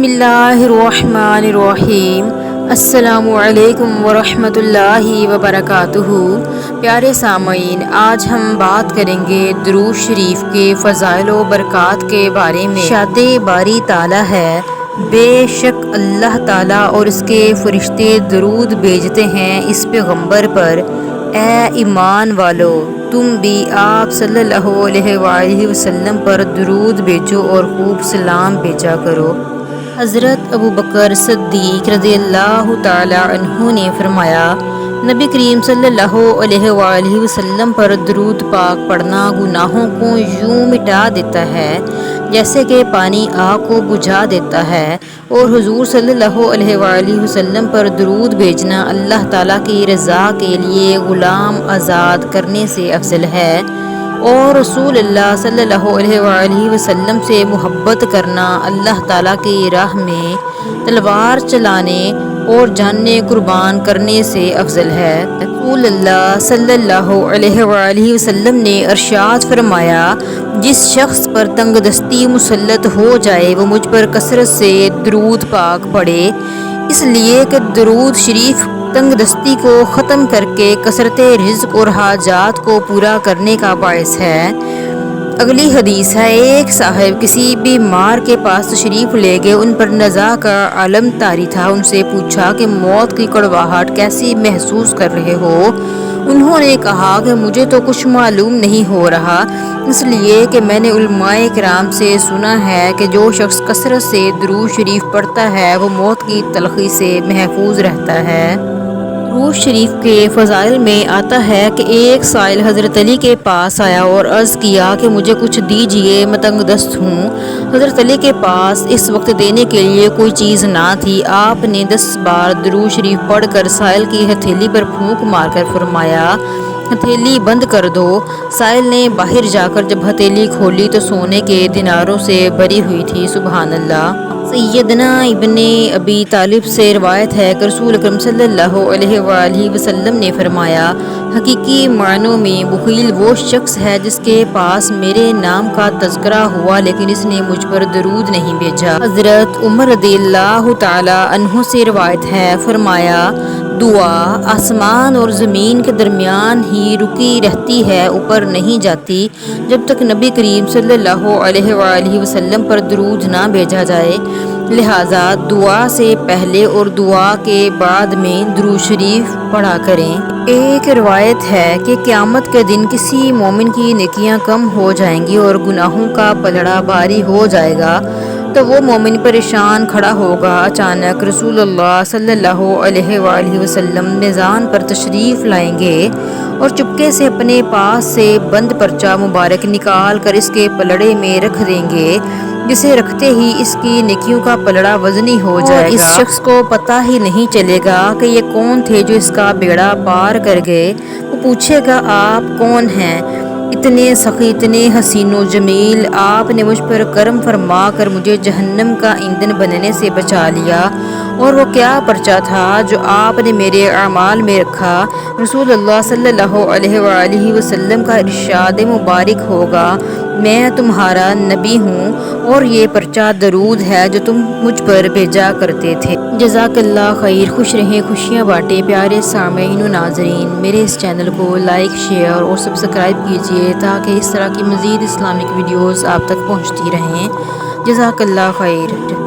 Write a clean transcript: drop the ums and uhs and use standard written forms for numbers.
बिस्मिल्लाहिर्रहमानिर्रहीम। अस्सलामु अलैकुम वरहमतुल्लाहि वबरकातुहू। प्यारे सामईन, आज हम बात करेंगे दुरूद शरीफ के फ़ज़ाइल व बरक़ात के बारे में। शादे बारी ताला है, बेशक अल्लाह ताला और इसके फ़रिश्ते दुरूद भेजते हैं इस पैगंबर पर। ए ईमान वालो, तुम भी आप सल्लल्लाहु अलैहि वसल्लम पर दुरूद भेजो और खूब सलाम भेजा करो। हज़रत अबू बकर सिद्दीक़ रज़ियल्लाहु ताला अन्हु ने फरमाया, नबी करीम सल्लल्लाहु अलैहि वसल्लम पर दुरूद पाक पढ़ना गुनाहों को यूं मिटा देता है जैसे कि पानी आग को बुझा देता है, और हुजूर सल्लल्लाहु अलैहि वसल्लम पर दुरूद भेजना अल्लाह ताला की रज़ा के लिए ग़ुलाम आज़ाद करने से अफजल है, और रसूलुल्लाह सल्लल्लाहु अलैहि वसल्लम से मोहब्बत करना अल्लाह ताला की राह में तलवार चलाने और जानें कुर्बान करने से अफजल है। रसूलुल्लाह सल्लल्लाहु अलैहि वसल्लम ने इरशाद फरमाया, जिस शख्स पर तंगदस्ती मुसल्लत हो जाए वो मुझ पर कसरत से दुरूद पाक पढ़े, इसलिए कि दुरूद शरीफ तंगदस्ती को ख़त्म करके कसरत रिज़्क़ और हाजात को पूरा करने का बाइस है। अगली हदीस है, एक साहब किसी बीमार के पास तशरीफ़ ले गए, उन पर नज़ा का आलम तारी था। उनसे पूछा कि मौत की कड़वाहट कैसी महसूस कर रहे हो? उन्होंने कहा कि मुझे तो कुछ मालूम नहीं हो रहा, इसलिए कि मैंने उलमाए किराम से सुना है कि जो शख्स कसरत से दुरूद शरीफ पढ़ता है वो मौत की तलख़ी से महफूज रहता है। दुरूद शरीफ के फ़ज़ाइल में आता है कि एक साइल हज़रत अली के पास आया और अर्ज़ किया कि मुझे कुछ दीजिए, मैं तंगदस्त हूँ। हज़रत अली के पास इस वक्त देने के लिए कोई चीज़ ना थी। आपने 10 बार दुरूद शरीफ पढ़कर साइल की हथेली पर फूंक मारकर फरमाया, हथेली बंद कर दो। साइल ने बाहर जाकर जब हथेली खोली तो सोने के दिनारों से भरी हुई थी। सुबहान अल्लाह। सैयदना इब्ने अबी तालिब से रवायत है कि रसूल अकरम सल्लल्लाहु अलैहि वसल्लम ने फरमाया, हकीकी मायनों में बुखील वो शख्स है जिसके पास मेरे नाम का तज़किरा हुआ लेकिन इसने मुझ पर दुरूद नहीं भेजा। हज़रत उमर रज़ियल्लाहु ताला अन्हु से रवायत है, फरमाया, दुआ आसमान और ज़मीन के दरमियान ही रुकी रहती है, ऊपर नहीं जाती जब तक नबी करीम सल्लल्लाहु अलैहि वसल्लम पर दुरूद ना भेजा जाए। लिहाजा दुआ से पहले और दुआ के बाद में दुरूद शरीफ पढ़ा करें। एक रिवायत है कि क़यामत के दिन किसी मोमिन की नेकियां कम हो जाएंगी और गुनाहों का पलड़ा भारी हो जाएगा, तो वो मोमिन परेशान खड़ा होगा। अचानक रसूलुल्लाह सल्लल्लाहु अलैहि वसल्लम मेज़ान पर तशरीफ़ लाएंगे और चुपके से अपने पास से बंद पर्चा मुबारक निकाल कर इसके पलड़े में रख देंगे, जिसे रखते ही इसकी नेकियों का पलड़ा वज़नी हो जाएगा। इस शख्स को पता ही नहीं चलेगा कि ये कौन थे जो इसका बेड़ा पार कर गए। वो पूछेगा, आप कौन हैं? इतने सखी, इतने हसीनो जमील, आपने मुझ पर करम फरमा कर मुझे जहन्नम का ईंधन बनने से बचा लिया। और वो क्या पर्चा था जो आपने मेरे अमाल में रखा? रसूलुल्लाह सल्लल्लाहु अलैहि वसल्लम का इरशाद मुबारक होगा, मैं तुम्हारा नबी हूँ और ये पर्चा दरूद है जो तुम मुझ पर भेजा करते थे। जज़ाकल्लाह खैर। खुश रहें, खुशियाँ बांटें। प्यारे सामईन व नाज़रीन, मेरे इस चैनल को लाइक, शेयर और सब्सक्राइब कीजिए ताकि इस तरह की मज़ीद इस्लामिक वीडियोज़ आप तक पहुँचती रहें। जज़ाकल्लाह खैर।